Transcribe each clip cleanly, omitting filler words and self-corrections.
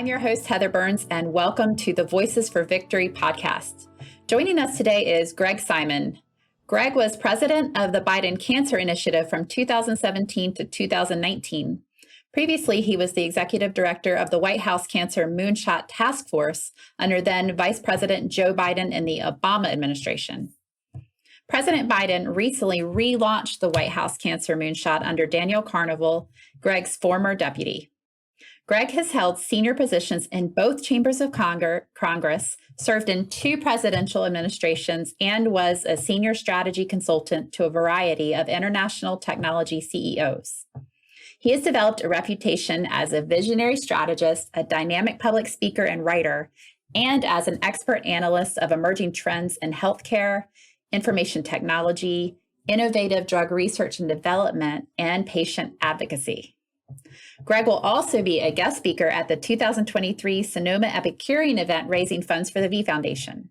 I'm your host, Heather Burns, and welcome to the Voices for Victory podcast. Joining us today is Greg Simon. Greg was president of the Biden Cancer Initiative from 2017 to 2019. Previously, he was the executive director of the White House Cancer Moonshot Task Force under then Vice President Joe Biden in the Obama administration. President Biden recently relaunched the White House Cancer Moonshot under Daniel Carnival, Greg's former deputy. Greg has held senior positions in both chambers of Congress, served in 2 presidential administrations, and was a senior strategy consultant to a variety of international technology CEOs. He has developed a reputation as a visionary strategist, a dynamic public speaker and writer, and as an expert analyst of emerging trends in healthcare, information technology, innovative drug research and development, and patient advocacy. Greg will also be a guest speaker at the 2023 Sonoma Epicurean Event, raising funds for the V Foundation.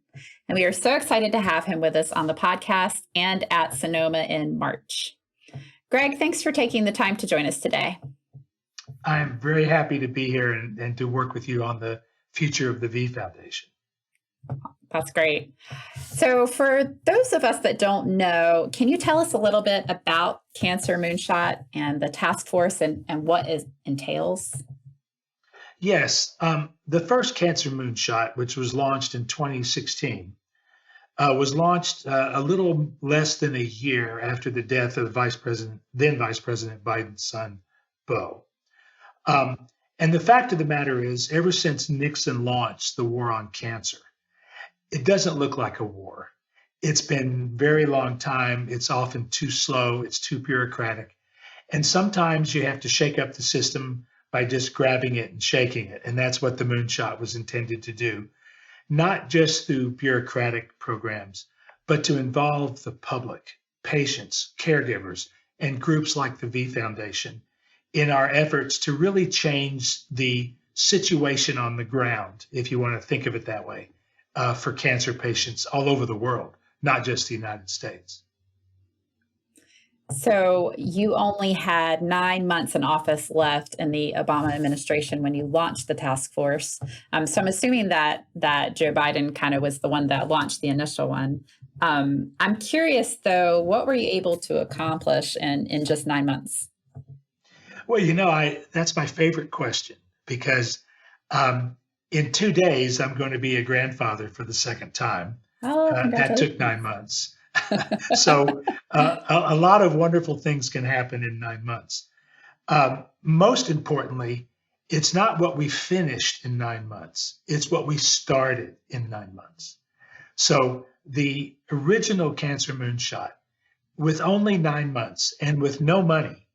And we are so excited to have him with us on the podcast and at Sonoma in March. Greg, thanks for taking the time to join us today. I'm very happy to be here and to work with you on the future of the V Foundation. That's great. So for those of us that don't know, can you tell us a little bit about Cancer Moonshot and the task force and what it entails? Yes. The first Cancer Moonshot, which was launched in 2016, was launched a little less than a year after the death of then Vice President Biden's son, Beau. And the fact of the matter is, ever since Nixon launched the war on cancer, it doesn't look like a war. It's been a very long time. It's often too slow. It's too bureaucratic. And sometimes you have to shake up the system by just grabbing it and shaking it. And that's what the Moonshot was intended to do. Not just through bureaucratic programs, but to involve the public, patients, caregivers, and groups like the V Foundation in our efforts to really change the situation on the ground, if you want to think of it that way, for cancer patients all over the world, not just the United States. So you only had 9 months in office left in the Obama administration when you launched the task force. So I'm assuming that Joe Biden kind of was the one that launched the initial one. I'm curious, though, what were you able to accomplish in just 9 months? Well, that's my favorite question because in 2 days, I'm going to be a grandfather for the second time. Oh, that took 9 months. So a lot of wonderful things can happen in 9 months. Most importantly, it's not what we finished in 9 months. It's what we started in 9 months. So the original Cancer Moonshot, with only 9 months and with no money,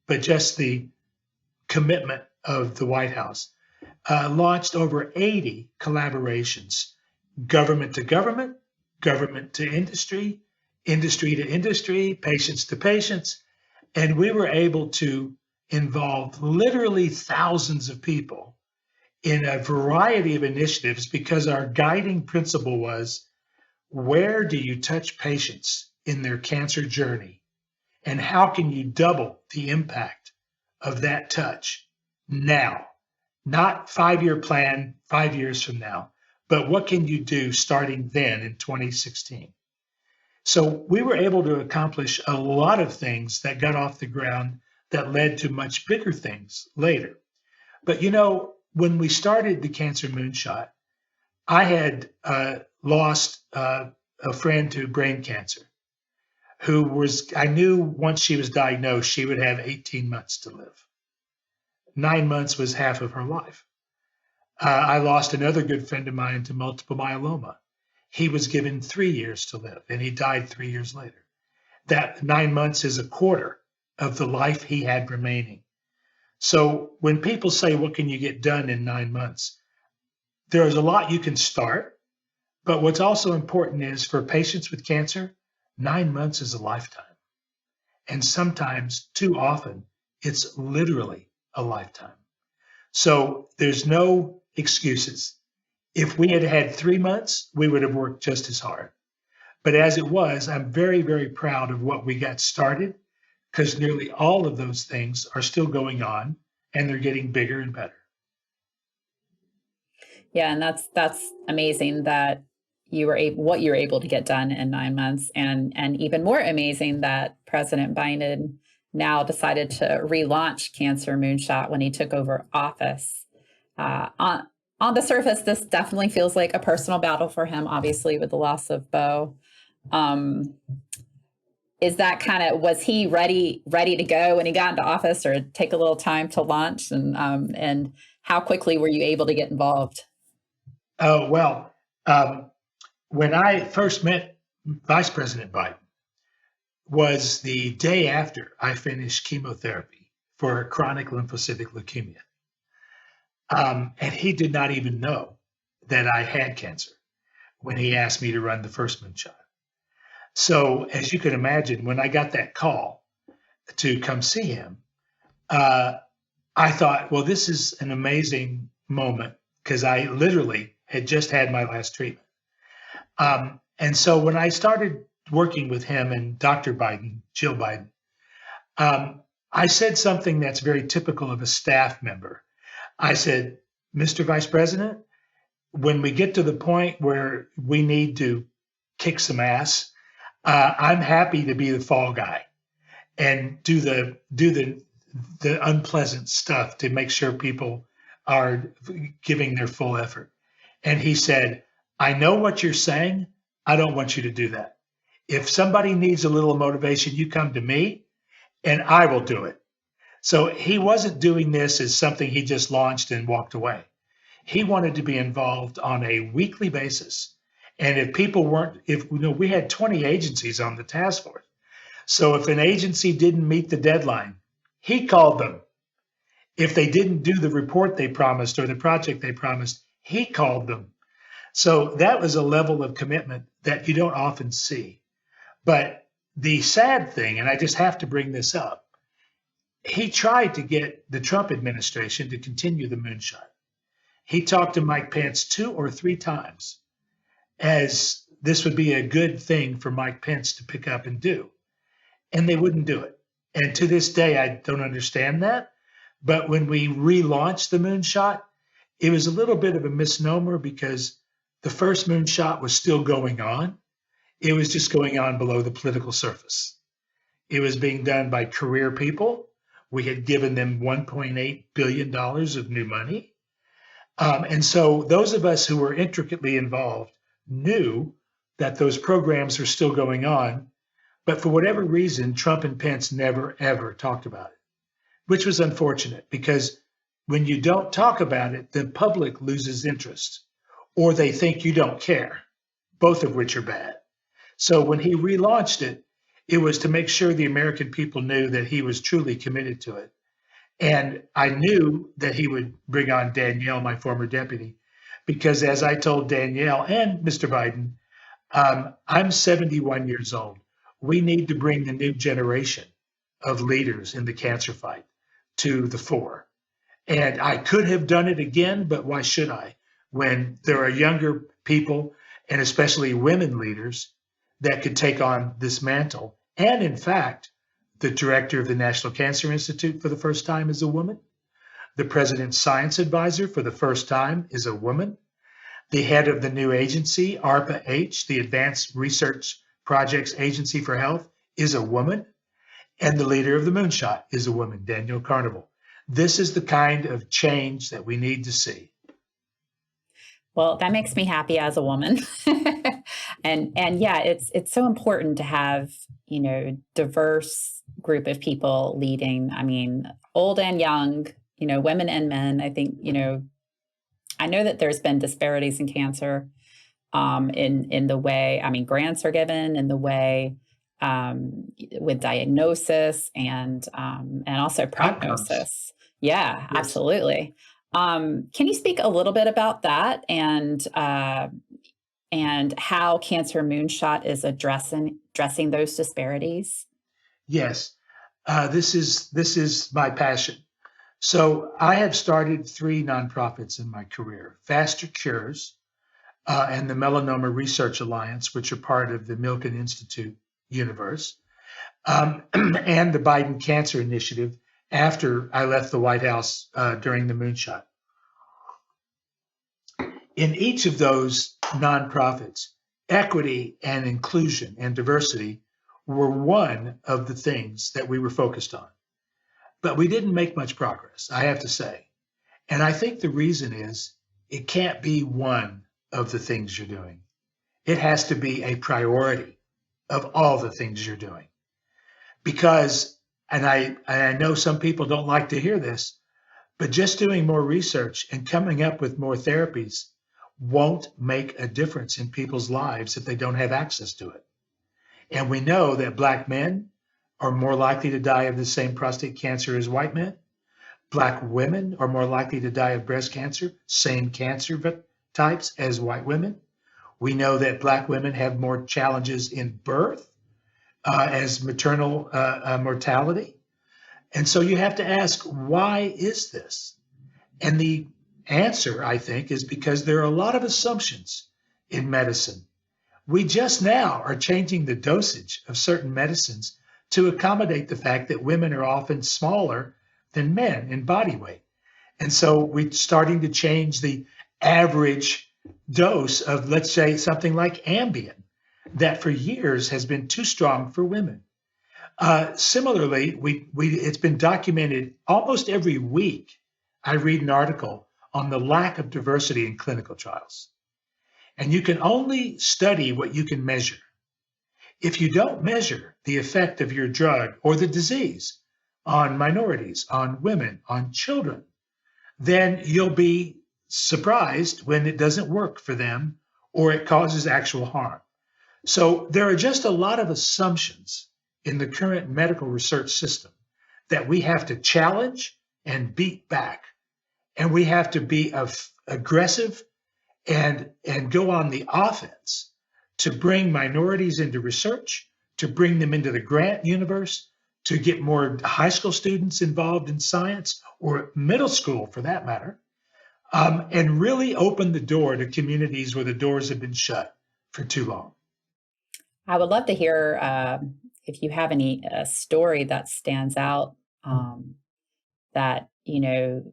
but just the commitment of the White House, launched over 80 collaborations, government to government, government to industry, industry to industry, patients to patients. And we were able to involve literally thousands of people in a variety of initiatives because our guiding principle was, where do you touch patients in their cancer journey? And how can you double the impact of that touch now? Not 5-year plan, 5 years from now, but what can you do starting then in 2016? So we were able to accomplish a lot of things that got off the ground that led to much bigger things later. But when we started the Cancer Moonshot, I had lost a friend to brain cancer I knew once she was diagnosed, she would have 18 months to live. 9 months was half of her life. I lost another good friend of mine to multiple myeloma. He was given 3 years to live, and he died 3 years later. That 9 months is a quarter of the life he had remaining. So when people say, what can you get done in 9 months? There is a lot you can start, but what's also important is for patients with cancer, 9 months is a lifetime. And sometimes, too often, it's literally a lifetime. So there's no excuses. If we had had 3 months, we would have worked just as hard. But as it was, I'm very, very proud of what we got started because nearly all of those things are still going on and they're getting bigger and better. Yeah, and that's amazing that you were able what you were able to get done in 9 months, and even more amazing that President Biden now decided to relaunch Cancer Moonshot when he took over office. On the surface, this definitely feels like a personal battle for him, obviously, with the loss of Bo. Um, is that kind of was he ready to go when he got into office, or take a little time to launch? And how quickly were you able to get involved? Oh, well, um, when I first met Vice President Biden was the day after I finished chemotherapy for chronic lymphocytic leukemia. And he did not even know that I had cancer when he asked me to run the first moonshot. So, as you can imagine, when I got that call to come see him, uh, I thought, well, this is an amazing moment because I literally had just had my last treatment. And so when I started working with him and Dr. Biden, Jill Biden, I said something that's very typical of a staff member. I said, Mr. Vice President, when we get to the point where we need to kick some ass, I'm happy to be the fall guy and do the unpleasant stuff to make sure people are giving their full effort. And he said, I know what you're saying. I don't want you to do that. If somebody needs a little motivation, you come to me and I will do it. So he wasn't doing this as something he just launched and walked away. He wanted to be involved on a weekly basis. And if people weren't, if we had 20 agencies on the task force. So if an agency didn't meet the deadline, he called them. If they didn't do the report they promised or the project they promised, he called them. So that was a level of commitment that you don't often see. But the sad thing, and I just have to bring this up, he tried to get the Trump administration to continue the moonshot. He talked to Mike Pence 2 or 3 times as this would be a good thing for Mike Pence to pick up and do. And they wouldn't do it. And to this day, I don't understand that. But when we relaunched the moonshot, it was a little bit of a misnomer because the first moonshot was still going on. It was just going on below the political surface. It was being done by career people. We had given them $1.8 billion of new money. And so those of us who were intricately involved knew that those programs were still going on. But for whatever reason, Trump and Pence never, ever talked about it, which was unfortunate because when you don't talk about it, the public loses interest or they think you don't care, both of which are bad. So when he relaunched it, it was to make sure the American people knew that he was truly committed to it. And I knew that he would bring on Danielle, my former deputy, because as I told Danielle and Mr. Biden, I'm 71 years old. We need to bring the new generation of leaders in the cancer fight to the fore. And I could have done it again, but why should I? When there are younger people, and especially women leaders, that could take on this mantle. And in fact, the director of the National Cancer Institute for the first time is a woman. The president's science advisor for the first time is a woman. The head of the new agency, ARPA-H, the Advanced Research Projects Agency for Health, is a woman. And the leader of the Moonshot is a woman, Danielle Carnival. This is the kind of change that we need to see. Well, that makes me happy as a woman. and yeah, it's so important to have, diverse group of people leading. I mean, old and young, women and men. I think, I know that there's been disparities in cancer in the way, grants are given, in the way with diagnosis and also prognosis. Yeah, yes. Absolutely. Can you speak a little bit about that and how Cancer Moonshot is addressing those disparities? Yes, this is my passion. So I have started 3 nonprofits in my career: Faster Cures and the Melanoma Research Alliance, which are part of the Milken Institute universe, and the Biden Cancer Initiative after I left the White House during the moonshot. In each of those nonprofits, equity and inclusion and diversity were one of the things that we were focused on. But we didn't make much progress, I have to say. And I think the reason is it can't be one of the things you're doing. It has to be a priority of all the things you're doing. Because, and I know some people don't like to hear this, but just doing more research and coming up with more therapies won't make a difference in people's lives if they don't have access to it. And we know that Black men are more likely to die of the same prostate cancer as white men. Black women are more likely to die of breast cancer, same cancer types as white women. We know that Black women have more challenges in birth as maternal mortality. And so you have to ask, why is this? And the answer, I think, is because there are a lot of assumptions in medicine. We just now are changing the dosage of certain medicines to accommodate the fact that women are often smaller than men in body weight. And so we're starting to change the average dose of, let's say, something like Ambien, that for years has been too strong for women. Similarly, it's been documented almost every week. I read an article on the lack of diversity in clinical trials. And you can only study what you can measure. If you don't measure the effect of your drug or the disease on minorities, on women, on children, then you'll be surprised when it doesn't work for them or it causes actual harm. So there are just a lot of assumptions in the current medical research system that we have to challenge and beat back. And we have to be aggressive and go on the offense to bring minorities into research, to bring them into the grant universe, to get more high school students involved in science, or middle school for that matter, and really open the door to communities where the doors have been shut for too long. I would love to hear if you have any story that stands out that, you know,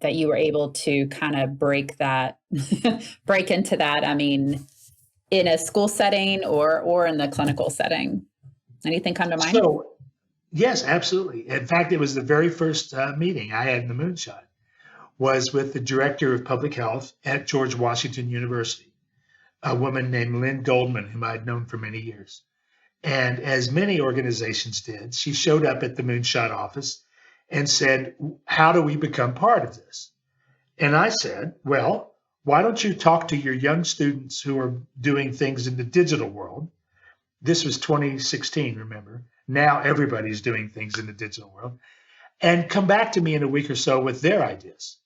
that you were able to kind of break into that. I mean, in a school setting or in the clinical setting. Anything come to mind? So, yes, absolutely. In fact, it was the very first meeting I had in the Moonshot was with the director of public health at George Washington University, a woman named Lynn Goldman, whom I had known for many years. And as many organizations did, she showed up at the Moonshot office and said, how do we become part of this? And I said, well, why don't you talk to your young students who are doing things in the digital world? This was 2016, remember? Now everybody's doing things in the digital world. And come back to me in a week or so with their ideas.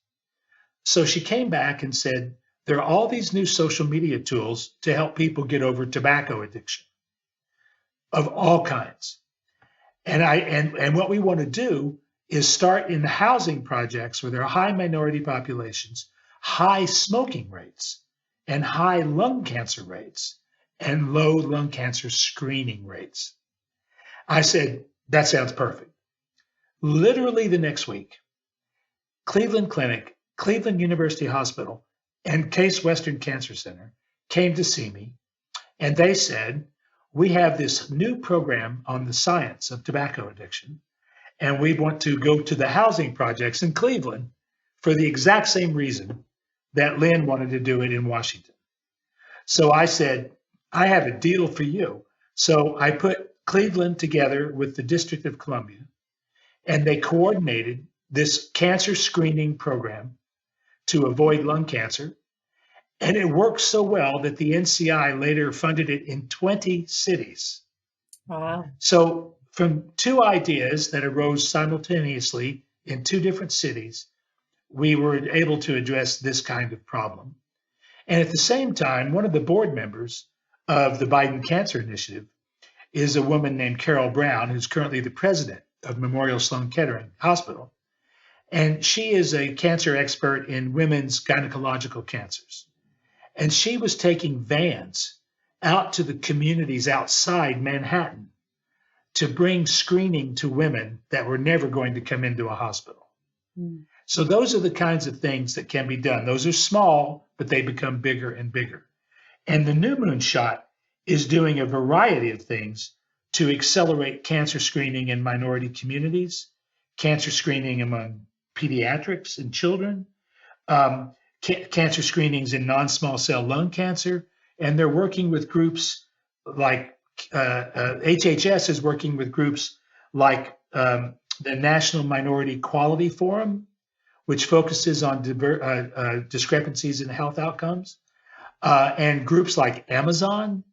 So she came back and said, there are all these new social media tools to help people get over tobacco addiction of all kinds. And what we want to do is start in the housing projects where there are high minority populations, high smoking rates, and high lung cancer rates, and low lung cancer screening rates. I said, that sounds perfect. Literally the next week, Cleveland Clinic, Cleveland University Hospital, and Case Western Cancer Center came to see me, and they said, we have this new program on the science of tobacco addiction, and we want to go to the housing projects in Cleveland for the exact same reason that Lynn wanted to do it in Washington. So I said, I have a deal for you. So I put Cleveland together with the District of Columbia, and they coordinated this cancer screening program to avoid lung cancer. And it worked so well that the NCI later funded it in 20 cities. Wow. So from two ideas that arose simultaneously in two different cities, we were able to address this kind of problem. And at the same time, one of the board members of the Biden Cancer Initiative is a woman named Carol Brown, who's currently the president of Memorial Sloan Kettering Hospital. And she is a cancer expert in women's gynecological cancers. And she was taking vans out to the communities outside Manhattan to bring screening to women that were never going to come into a hospital. So those are the kinds of things that can be done. Those are small, but they become bigger and bigger. And the new Moonshot is doing a variety of things to accelerate cancer screening in minority communities, cancer screening among pediatrics and children, um, cancer screenings in non-small cell lung cancer, and they're working with groups like HHS is working with groups like the National Minority Quality Forum, which focuses on discrepancies in health outcomes, and groups like Amazon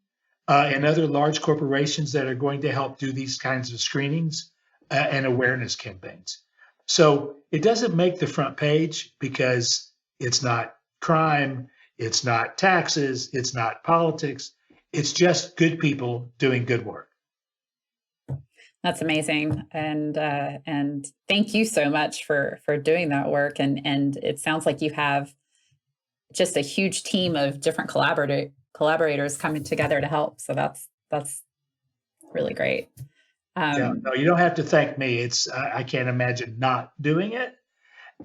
and other large corporations that are going to help do these kinds of screenings and awareness campaigns. So it doesn't make the front page because it's not crime, it's not taxes, it's not politics. It's just good people doing good work. That's amazing, and thank you so much for doing that work. And it sounds like you have just a huge team of different collaborators coming together to help. So that's really great. Yeah, no, you don't have to thank me. It's I can't imagine not doing it.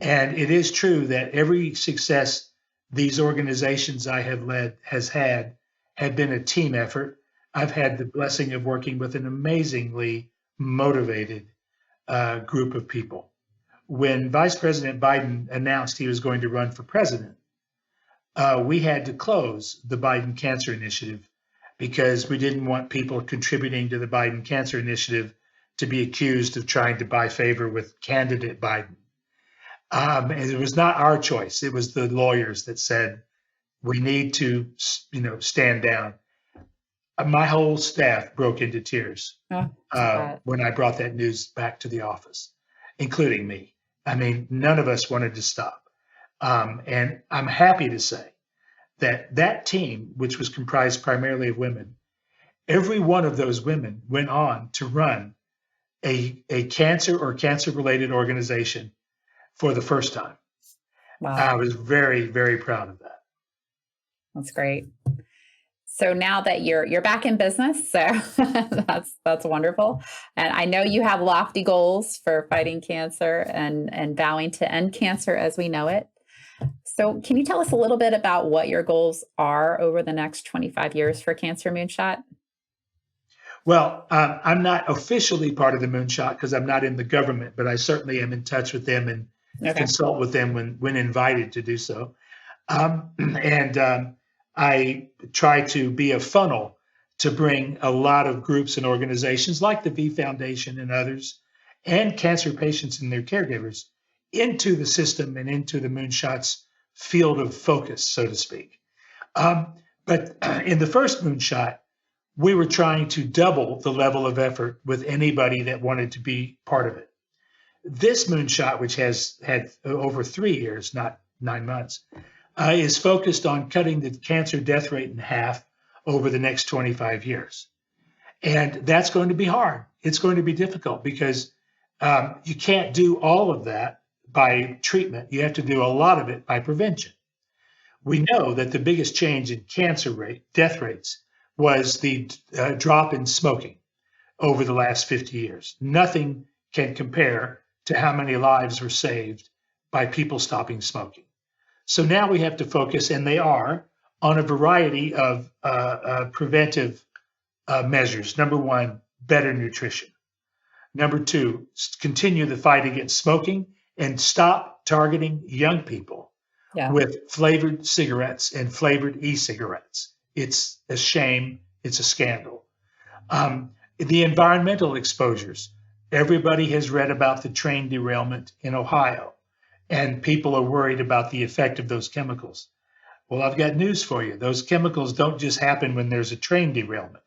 And it is true that every success these organizations I have led has had been a team effort. I've had the blessing of working with an amazingly motivated group of people. When Vice President Biden announced he was going to run for president, we had to close the Biden Cancer Initiative because we didn't want people contributing to the Biden Cancer Initiative to be accused of trying to buy favor with candidate Biden. And it was not our choice. It was the lawyers that said, we need to, stand down. My whole staff broke into tears when I brought that news back to the office, including me. I mean, none of us wanted to stop. And I'm happy to say that team, which was comprised primarily of women, every one of those women went on to run a cancer or cancer-related organization for the first time. Wow. I was very, very proud of that. That's great. So now that you're back in business, so that's wonderful. And I know you have lofty goals for fighting cancer and vowing to end cancer as we know it. So can you tell us a little bit about what your goals are over the next 25 years for Cancer Moonshot? Well, I'm not officially part of the Moonshot because I'm not in the government, but I certainly am in touch with them and consult with them when invited to do so. I try to be a funnel to bring a lot of groups and organizations like the V Foundation and others, and cancer patients and their caregivers into the system and into the Moonshot's field of focus, so to speak. But in the first Moonshot, we were trying to double the level of effort with anybody that wanted to be part of it. This Moonshot, which has had over 3 years, not 9 months, is focused on cutting the cancer death rate in half over the next 25 years. And that's going to be hard. It's going to be difficult because you can't do all of that by treatment. You have to do a lot of it by prevention. We know that the biggest change in cancer death rates was the drop in smoking over the last 50 years. Nothing can compare to how many lives were saved by people stopping smoking. So now we have to focus, and they are, on a variety of preventive measures. Number one, better nutrition. Number two, continue the fight against smoking and stop targeting young people with flavored cigarettes and flavored e-cigarettes. It's a shame. It's a scandal. The environmental exposures. Everybody has read about the train derailment in Ohio, and people are worried about the effect of those chemicals. Well, I've got news for you. Those chemicals don't just happen when there's a train derailment.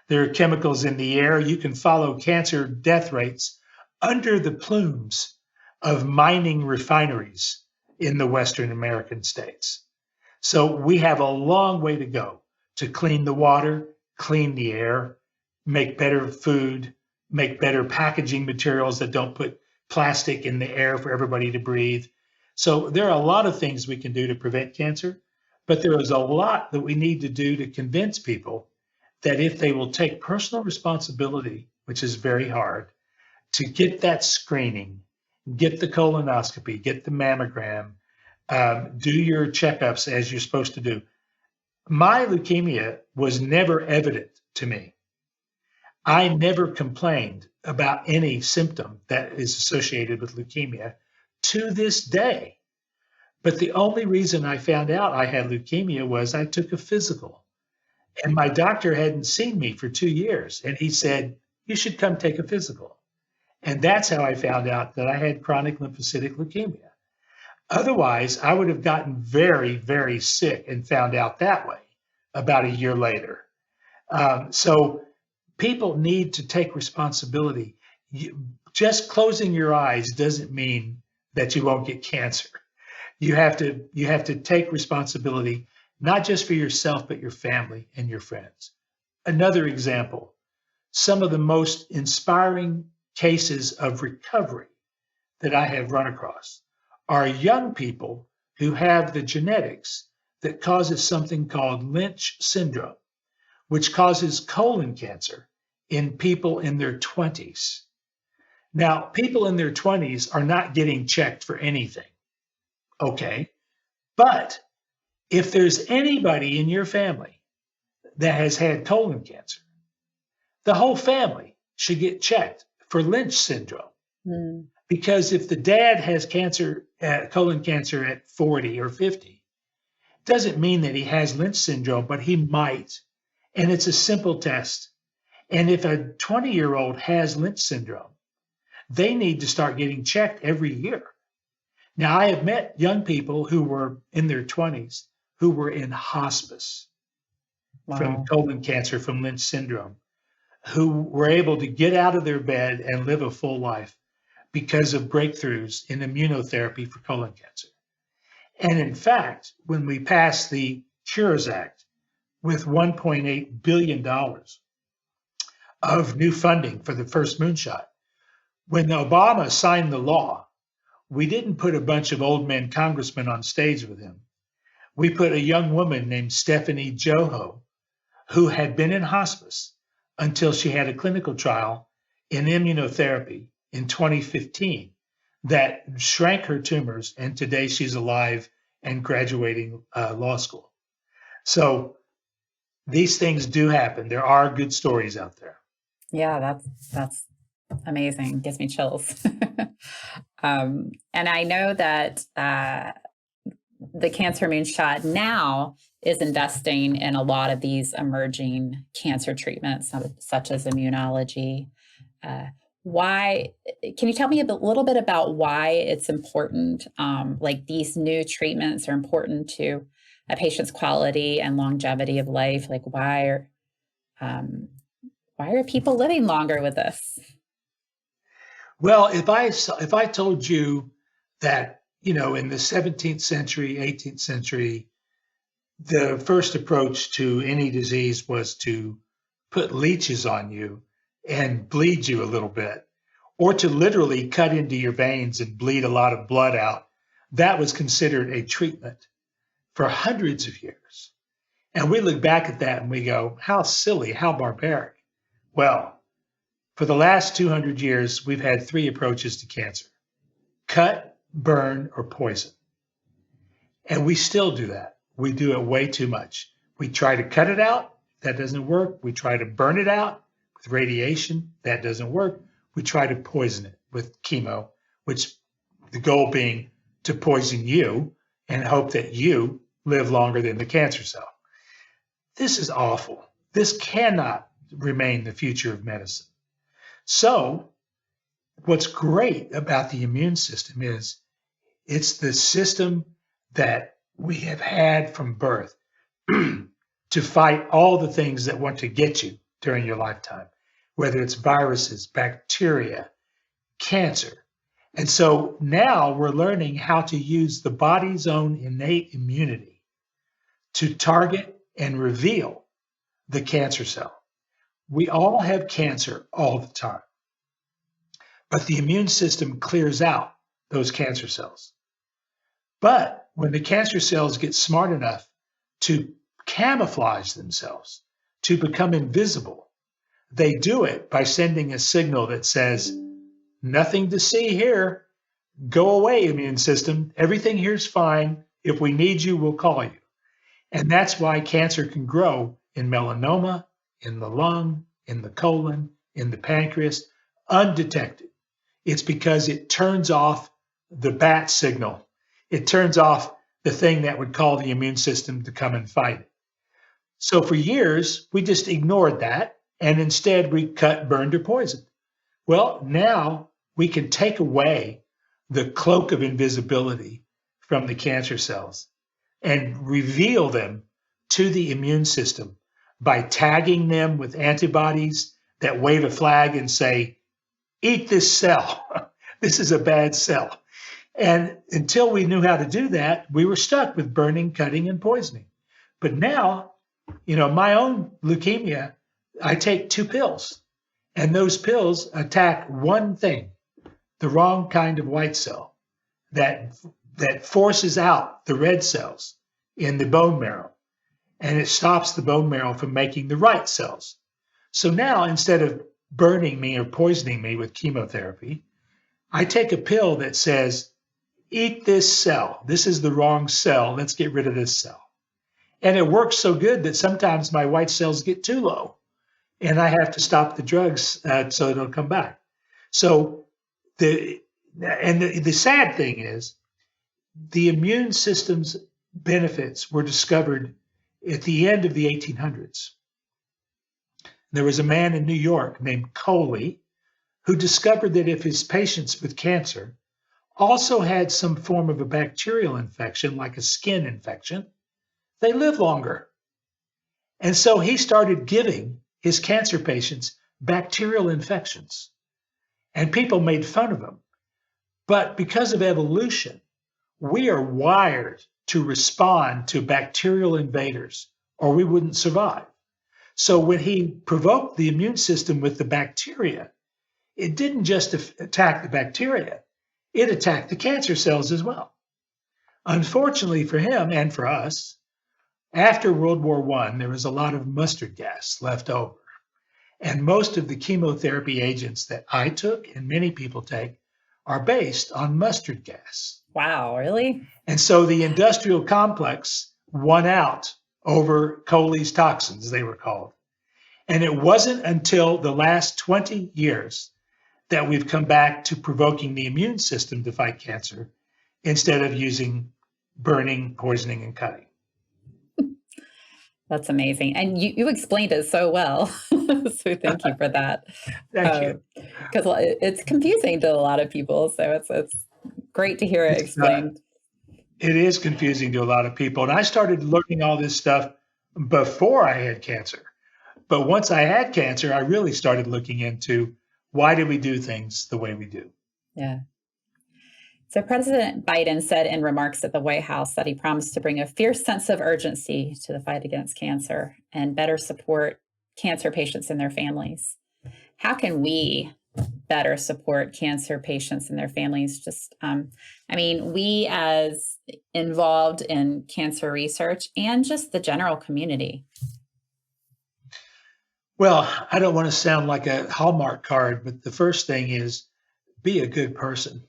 There are chemicals in the air. You can follow cancer death rates under the plumes of mining refineries in the Western American states. So we have a long way to go to clean the water, clean the air, make better food, make better packaging materials that don't put plastic in the air for everybody to breathe. So there are a lot of things we can do to prevent cancer, but there is a lot that we need to do to convince people that if they will take personal responsibility, which is very hard, to get that screening get the colonoscopy, get the mammogram, do your checkups as you're supposed to do. My leukemia was never evident to me. I never complained about any symptom that is associated with leukemia to this day. But the only reason I found out I had leukemia was I took a physical. And my doctor hadn't seen me for 2 years. And he said, you should come take a physical. And that's how I found out that I had chronic lymphocytic leukemia. Otherwise, I would have gotten very, very sick and found out that way about a year later. So people need to take responsibility. Just closing your eyes doesn't mean that you won't get cancer. You have to take responsibility, not just for yourself, but your family and your friends. Another example, some of the most inspiring cases of recovery that I have run across are young people who have the genetics that causes something called Lynch syndrome, which causes colon cancer in people in their 20s. Now, people in their 20s are not getting checked for anything. Okay. But if there's anybody in your family that has had colon cancer, the whole family should get checked for Lynch syndrome. Mm. Because if the dad has cancer, colon cancer at 40 or 50, doesn't mean that he has Lynch syndrome, but he might. And it's a simple test. And if a 20-year-old has Lynch syndrome, they need to start getting checked every year. Now, I have met young people who were in their 20s who were in hospice from colon cancer, from Lynch syndrome, who were able to get out of their bed and live a full life because of breakthroughs in immunotherapy for colon cancer. And in fact, when we passed the Cures Act with $1.8 billion of new funding for the first Moonshot, when Obama signed the law, we didn't put a bunch of old men congressmen on stage with him. We put a young woman named Stephanie Joho, who had been in hospice until she had a clinical trial in immunotherapy in 2015 that shrank her tumors, and today she's alive and graduating law school. So these things do happen. There are good stories out there. Yeah, that's amazing. Gives me chills. And I know that the Cancer Moonshot now is investing in a lot of these emerging cancer treatments, such as immunology. Why? Can you tell me a little bit about why it's important? Like these new treatments are important to a patient's quality and longevity of life. Like why are people living longer with this? Well, if I told you that, in the 17th century, 18th century, the first approach to any disease was to put leeches on you and bleed you a little bit, or to literally cut into your veins and bleed a lot of blood out, that was considered a treatment for hundreds of years. And we look back at that and we go, how silly, how barbaric. Well, for the last 200 years, we've had 3 approaches to cancer: cut, burn, or poison. And we still do that. We do it way too much. We try to cut it out. That doesn't work. We try to burn it out with radiation. That doesn't work. We try to poison it with chemo, which the goal being to poison you and hope that you live longer than the cancer cell. This is awful. This cannot remain the future of medicine. So what's great about the immune system is it's the system that we have had from birth to fight all the things that want to get you during your lifetime, whether it's viruses, bacteria, cancer. And so now we're learning how to use the body's own innate immunity to target and reveal the cancer cell. We all have cancer all the time, but the immune system clears out those cancer cells. But when the cancer cells get smart enough to camouflage themselves, to become invisible, they do it by sending a signal that says, nothing to see here. go away, immune system. Everything here's fine. If we need you, we'll call you. And that's why cancer can grow in melanoma, in the lung, in the colon, in the pancreas, undetected. It's because it turns off the bat signal. It turns off the thing that would call the immune system to come and fight it. So for years, we just ignored that. And instead, we cut, burned, or poisoned. Well, now we can take away the cloak of invisibility from the cancer cells and reveal them to the immune system by tagging them with antibodies that wave a flag and say, eat this cell. This is a bad cell. And until we knew how to do that, we were stuck with burning, cutting, and poisoning. But now, my own leukemia, I take 2 pills, and those pills attack one thing, the wrong kind of white cell that forces out the red cells in the bone marrow, and it stops the bone marrow from making the right cells. So now, instead of burning me or poisoning me with chemotherapy, I take a pill that says, eat this cell. This is the wrong cell. Let's get rid of this cell. And it works so good that sometimes my white cells get too low, and I have to stop the drugs so it'll come back. So the sad thing is, the immune system's benefits were discovered at the end of the 1800s. There was a man in New York named Coley who discovered that if his patients with cancer also had some form of a bacterial infection, like a skin infection, they live longer. And so he started giving his cancer patients bacterial infections, and people made fun of him. But because of evolution, we are wired to respond to bacterial invaders, or we wouldn't survive. So when he provoked the immune system with the bacteria, it didn't just attack the bacteria, it attacked the cancer cells as well. Unfortunately for him and for us, after World War I, there was a lot of mustard gas left over. And most of the chemotherapy agents that I took and many people take are based on mustard gas. Wow, really? And so the industrial complex won out over Coley's toxins, they were called. And it wasn't until the last 20 years that we've come back to provoking the immune system to fight cancer instead of using burning, poisoning, and cutting. That's amazing. And you explained it so well. So thank you for that. Thank you. Because it's confusing to a lot of people. So it's great to hear it explained. It is confusing to a lot of people. And I started learning all this stuff before I had cancer. But once I had cancer, I really started looking into why do we do things the way we do. Yeah. So President Biden said in remarks at the White House that he promised to bring a fierce sense of urgency to the fight against cancer and better support cancer patients and their families. How can we better support cancer patients and their families? We as involved in cancer research and just the general community. Well, I don't want to sound like a Hallmark card, but the first thing is be a good person.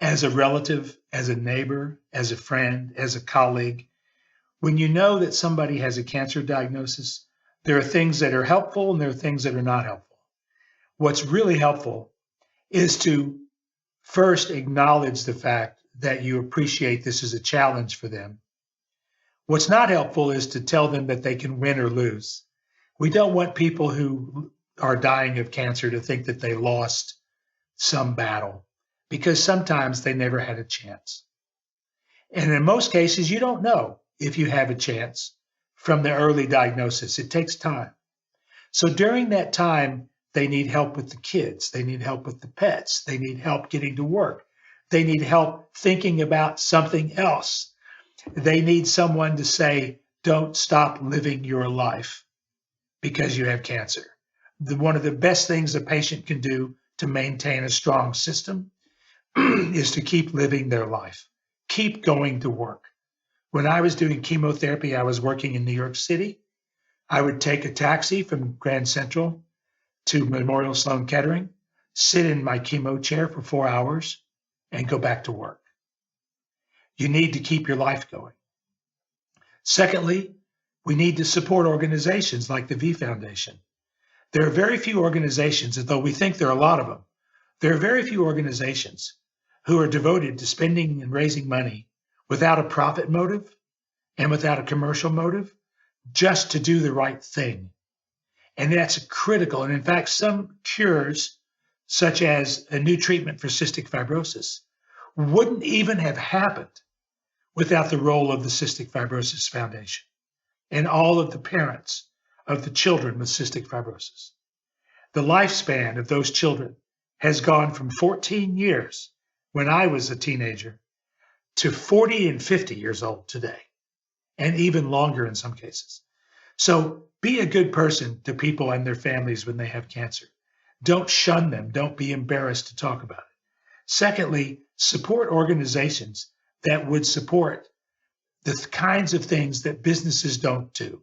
As a relative, as a neighbor, as a friend, as a colleague, when you know that somebody has a cancer diagnosis, there are things that are helpful and there are things that are not helpful. What's really helpful is to first acknowledge the fact that you appreciate this is a challenge for them. What's not helpful is to tell them that they can win or lose. We don't want people who are dying of cancer to think that they lost some battle, because sometimes they never had a chance. And in most cases, you don't know if you have a chance from the early diagnosis. It takes time. So during that time, they need help with the kids. They need help with the pets. They need help getting to work. They need help thinking about something else. They need someone to say, don't stop living your life because you have cancer. One of the best things a patient can do to maintain a strong system is to keep living their life, keep going to work. When I was doing chemotherapy, I was working in New York City. I would take a taxi from Grand Central to Memorial Sloan Kettering, sit in my chemo chair for 4 hours, and go back to work. You need to keep your life going. Secondly, we need to support organizations like the V Foundation. There are very few organizations, although we think there are a lot of them, there are very few organizations who are devoted to spending and raising money without a profit motive and without a commercial motive, just to do the right thing. And that's critical. And in fact, some cures, such as a new treatment for cystic fibrosis, wouldn't even have happened without the role of the Cystic Fibrosis Foundation and all of the parents of the children with cystic fibrosis. The lifespan of those children has gone from 14 years when I was a teenager to 40 and 50 years old today, and even longer in some cases. So be a good person to people and their families when they have cancer. Don't shun them. Don't be embarrassed to talk about it. Secondly, support organizations that would support the kinds of things that businesses don't do.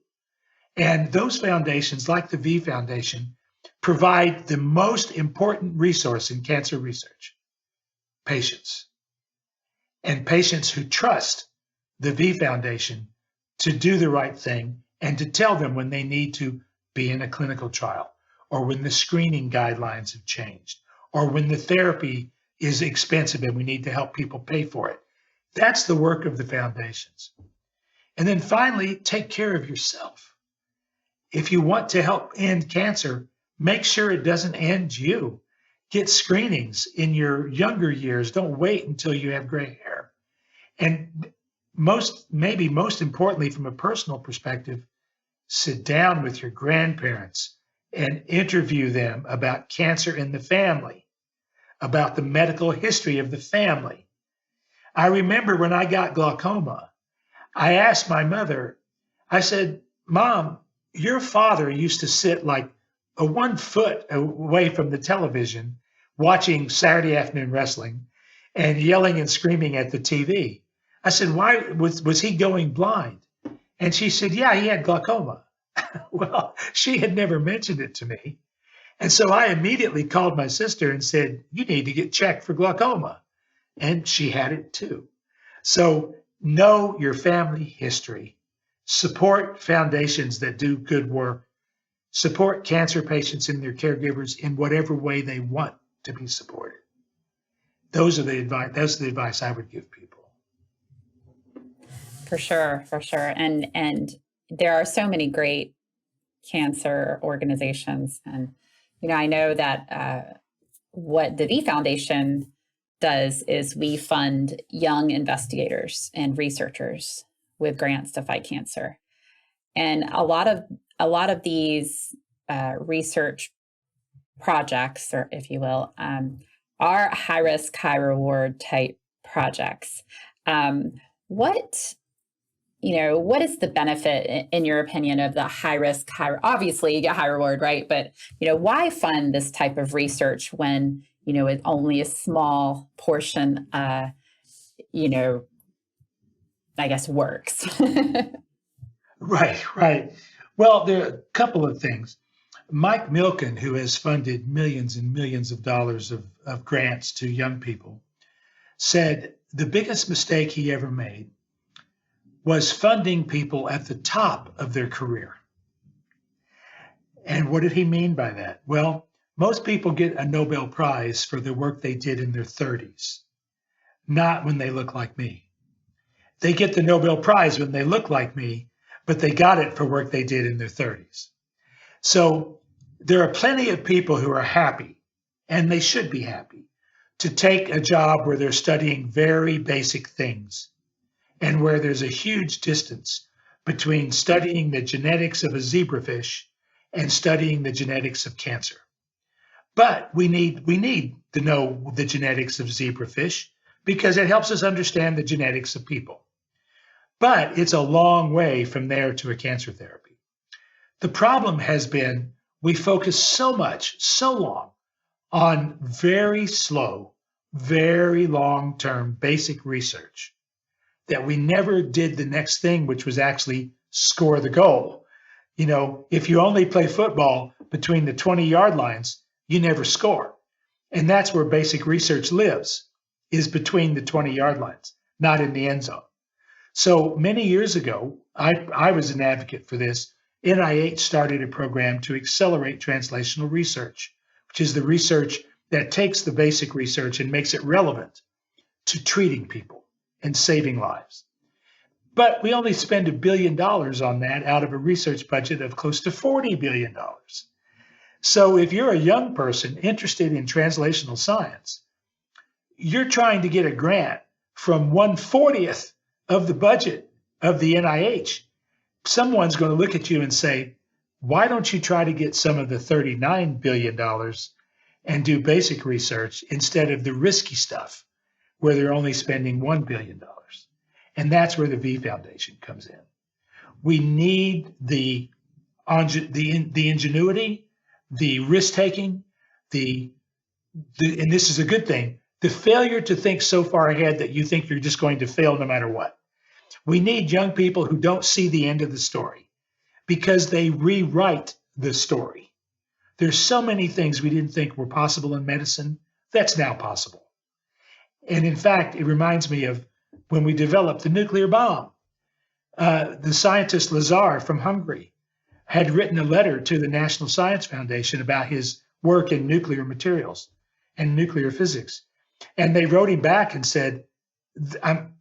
And those foundations, like the V Foundation, provide the most important resource in cancer research: patients. And patients who trust the V Foundation to do the right thing and to tell them when they need to be in a clinical trial, or when the screening guidelines have changed, or when the therapy is expensive and we need to help people pay for it. That's the work of the foundations. And then finally, take care of yourself. If you want to help end cancer, make sure it doesn't end you. Get screenings in your younger years. Don't wait until you have gray hair. And maybe most importantly, from a personal perspective, sit down with your grandparents and interview them about cancer in the family, about the medical history of the family. I remember when I got glaucoma, I asked my mother, I said, "Mom, your father used to sit like 1 foot away from the television watching Saturday afternoon wrestling and yelling and screaming at the TV." I said, "Why was he going blind?" And she said, "Yeah, he had glaucoma." Well, she had never mentioned it to me. And so I immediately called my sister and said, "You need to get checked for glaucoma." And she had it too. So know your family history. Support foundations that do good work. Support cancer patients and their caregivers in whatever way they want to be supported. That's the advice I would give people. For sure, for sure. And there are so many great cancer organizations. And, I know that what the V Foundation does is we fund young investigators and researchers with grants to fight cancer. And a lot of these research projects, or if you will, are high risk, high reward type projects. What is the benefit, in your opinion, of the high risk, obviously you get high reward, right? But, why fund this type of research when, it's only a small portion, I guess works? Right. Well, there are a couple of things. Mike Milken, who has funded millions and millions of dollars of grants to young people, said the biggest mistake he ever made was funding people at the top of their career. And what did he mean by that? Well, most people get a Nobel Prize for the work they did in their 30s, not when they look like me. They get the Nobel Prize when they look like me, but they got it for work they did in their 30s. So there are plenty of people who are happy, and they should be happy, to take a job where they're studying very basic things, and where there's a huge distance between studying the genetics of a zebrafish and studying the genetics of cancer. But we need to know the genetics of zebrafish because it helps us understand the genetics of people. But it's a long way from there to a cancer therapy. The problem has been we focus so long on very slow, very long-term basic research that we never did the next thing, which was actually score the goal. If you only play football between the 20-yard lines, you never score. And that's where basic research lives. is between the 20-yard lines, not in the end zone. So many years ago, I was an advocate for this. NIH started a program to accelerate translational research, which is the research that takes the basic research and makes it relevant to treating people and saving lives. But we only spend $1 billion on that out of a research budget of close to $40 billion. So if you're a young person interested in translational science, you're trying to get a grant from 1/40th of the budget of the NIH. Someone's going to look at you and say, why don't you try to get some of the $39 billion and do basic research instead of the risky stuff where they're only spending $1 billion? And that's where the V Foundation comes in. We need the ingenuity, the risk-taking, and this is a good thing, the failure to think so far ahead that you think you're just going to fail no matter what. We need young people who don't see the end of the story because they rewrite the story. There's so many things we didn't think were possible in medicine that's now possible. And in fact, it reminds me of when we developed the nuclear bomb. The scientist Lazar from Hungary had written a letter to the National Science Foundation about his work in nuclear materials and nuclear physics. And they wrote him back and said,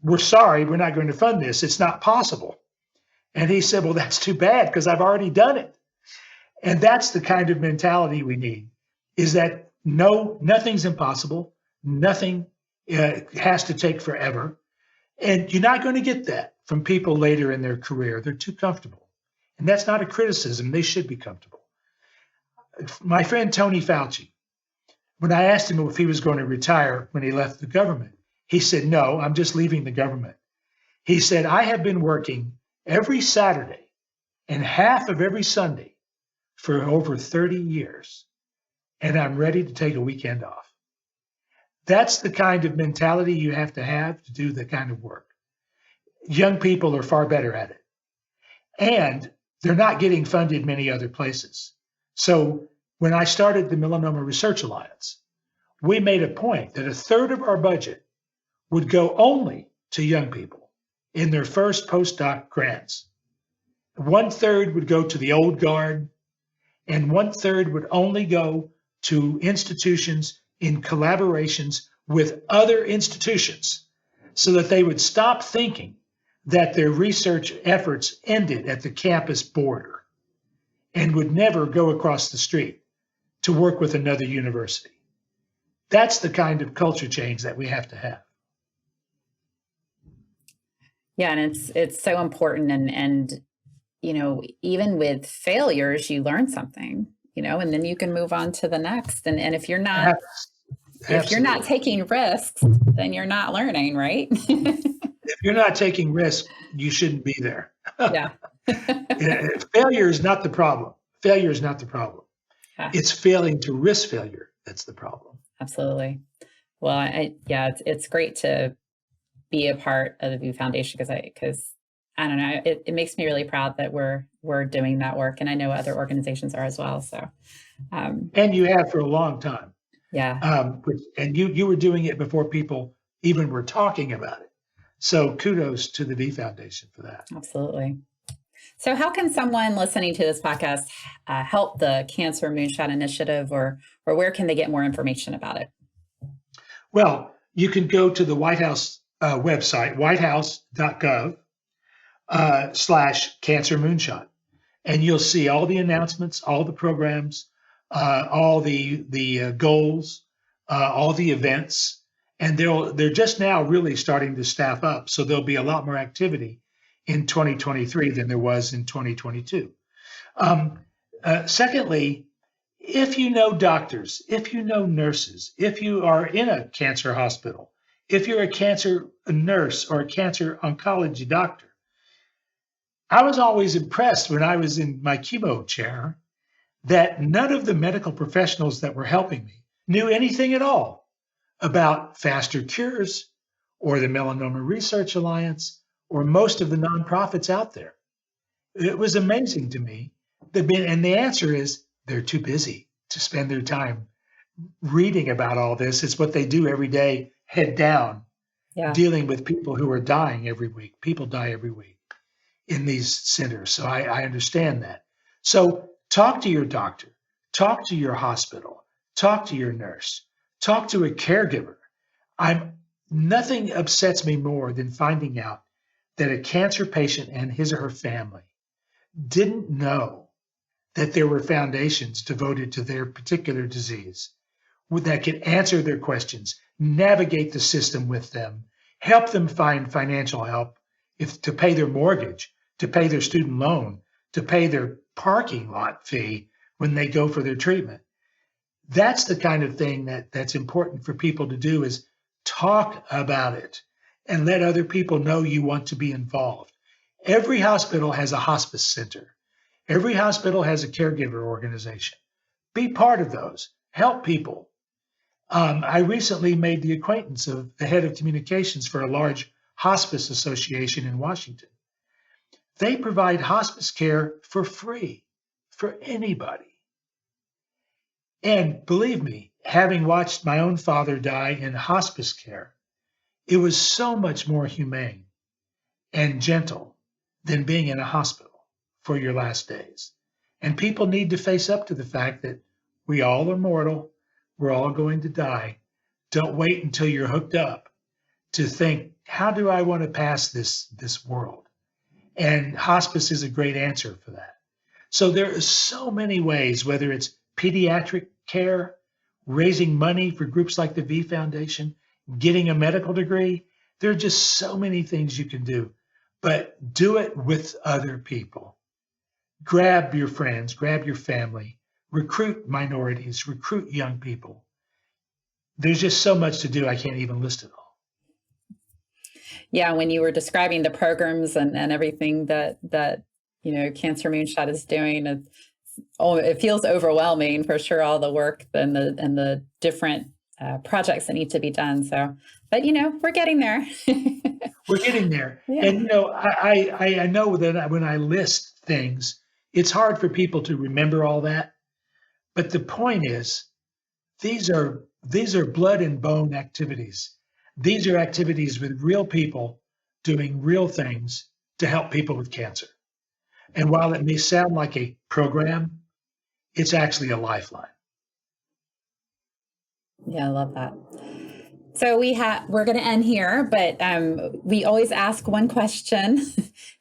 we're sorry, we're not going to fund this. It's not possible. And he said, well, that's too bad because I've already done it. And that's the kind of mentality we need, is that no, nothing's impossible. Nothing has to take forever. And you're not going to get that from people later in their career. They're too comfortable. And that's not a criticism. They should be comfortable. My friend Tony Fauci, when I asked him if he was going to retire when he left the government, he said, no, I'm just leaving the government. He said, I have been working every Saturday and half of every Sunday for over 30 years, and I'm ready to take a weekend off. That's the kind of mentality you have to do the kind of work. Young people are far better at it. And they're not getting funded many other places. So when I started the Melanoma Research Alliance, we made a point that 1/3 of our budget would go only to young people in their first postdoc grants. 1/3 would go to the old guard, and 1/3 would only go to institutions in collaborations with other institutions so that they would stop thinking that their research efforts ended at the campus border and would never go across the street to work with another university. That's the kind of culture change that we have to have. Yeah, and it's so important, and you know, even with failures, you learn something, you know, and then you can move on to the next. And if you're not if you're not taking risks, then you're not learning, right? If you're not taking risks, you shouldn't be there. Yeah. Failure is not the problem. Failure is not the problem. Yeah. It's failing to risk failure that's the problem. Absolutely. Well, it's great to be a part of the VIEW Foundation because I don't know, it makes me really proud that we're doing that work, and I know other organizations are as well. So, and you have for a long time. Yeah. And you were doing it before people even were talking about it. So kudos to the VIEW Foundation for that. Absolutely. So how can someone listening to this podcast help the Cancer Moonshot Initiative, or where can they get more information about it? Well, you can go to the White House website, whitehouse.gov/Cancer Moonshot, and you'll see all the announcements, all the programs, all the goals, all the events, and they're just now really starting to staff up. So there'll be a lot more activity in 2023 than there was in 2022. Secondly, if you know doctors, if you know nurses, if you are in a cancer hospital, if you're a nurse or a cancer oncology doctor, I was always impressed when I was in my chemo chair that none of the medical professionals that were helping me knew anything at all about faster cures or the Melanoma Research Alliance or most of the nonprofits out there. It was amazing to me. And the answer is they're too busy to spend their time reading about all this. It's what they do every day head down Yeah. dealing with people who are dying every week. People die every week in these centers. So I understand that. So talk to your doctor, talk to your hospital, talk to your nurse, talk to a caregiver. Nothing upsets me more than finding out that a cancer patient and his or her family didn't know that there were foundations devoted to their particular disease that could answer their questions, navigate the system with them, help them find financial help to pay their mortgage, to pay their student loan, to pay their parking lot fee when they go for their treatment. That's the kind of thing that's important for people to do, is talk about it and let other people know you want to be involved. Every hospital has a hospice center. Every hospital has a caregiver organization. Be part of those. Help people. I recently made the acquaintance of the head of communications for a large hospice association in Washington. They provide hospice care for free for anybody. And believe me, having watched my own father die in hospice care, it was so much more humane and gentle than being in a hospital for your last days. And people need to face up to the fact that we all are mortal. We're all going to die. Don't wait until you're hooked up to think, how do I want to pass this world? And hospice is a great answer for that. So there are so many ways, whether it's pediatric care, raising money for groups like the V Foundation, getting a medical degree. There are just so many things you can do, but do it with other people. Grab your friends, grab your family, recruit minorities, recruit young people. There's just so much to do. I can't even list it all. Yeah, when you were describing the programs and everything that Cancer Moonshot is doing, it feels overwhelming for sure. All the work and the different projects that need to be done. So, but we're getting there. We're getting there, Yeah. and I know that when I list things, it's hard for people to remember all that. But the point is, these are blood and bone activities. These are activities with real people doing real things to help people with cancer. And while it may sound like a program, it's actually a lifeline. Yeah, I love that. So we're going to end here, but we always ask one question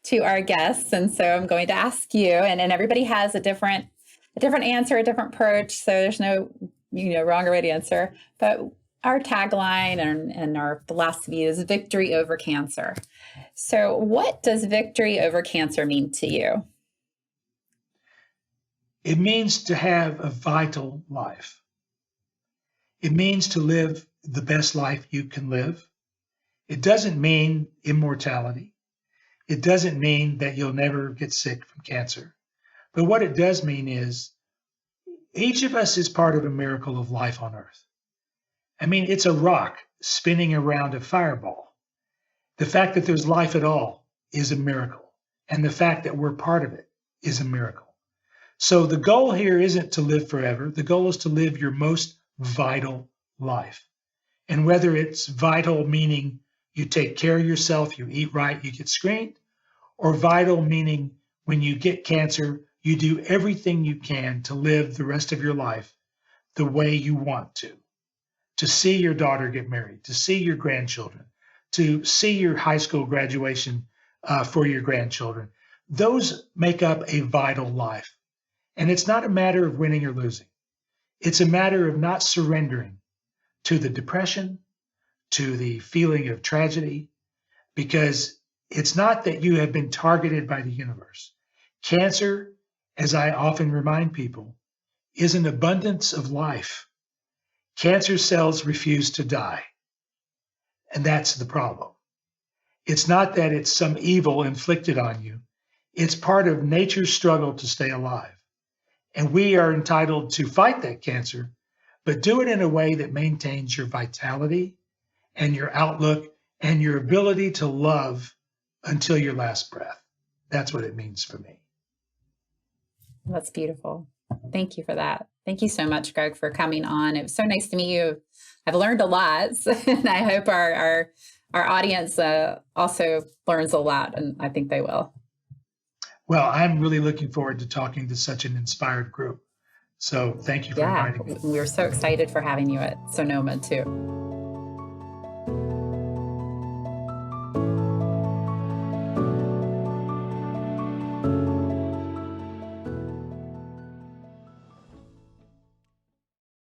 to our guests, and so I'm going to ask you, and everybody has a different answer, a different approach. So there's no wrong or right answer, but our tagline and our philosophy is victory over cancer. So what does victory over cancer mean to you? It means to have a vital life. It means to live the best life you can live. It doesn't mean immortality. It doesn't mean that you'll never get sick from cancer. But what it does mean is each of us is part of a miracle of life on earth. I mean, it's a rock spinning around a fireball. The fact that there's life at all is a miracle. And the fact that we're part of it is a miracle. So the goal here isn't to live forever. The goal is to live your most vital life. And whether it's vital meaning you take care of yourself, you eat right, you get screened, or vital meaning when you get cancer, you do everything you can to live the rest of your life the way you want to see your daughter get married, to see your grandchildren, to see your high school graduation for your grandchildren. Those make up a vital life. And it's not a matter of winning or losing. It's a matter of not surrendering to the depression, to the feeling of tragedy, because it's not that you have been targeted by the universe. Cancer, as I often remind people, is an abundance of life. Cancer cells refuse to die, and that's the problem. It's not that it's some evil inflicted on you. It's part of nature's struggle to stay alive. And we are entitled to fight that cancer, but do it in a way that maintains your vitality and your outlook and your ability to love until your last breath. That's what it means for me. That's beautiful. Thank you for that. Thank you so much, Greg, for coming on. It was so nice to meet you. I've learned a lot, and I hope our audience also learns a lot, and I think they will. Well, I'm really looking forward to talking to such an inspired group. So thank you for inviting me. We're so excited for having you at Sonoma too.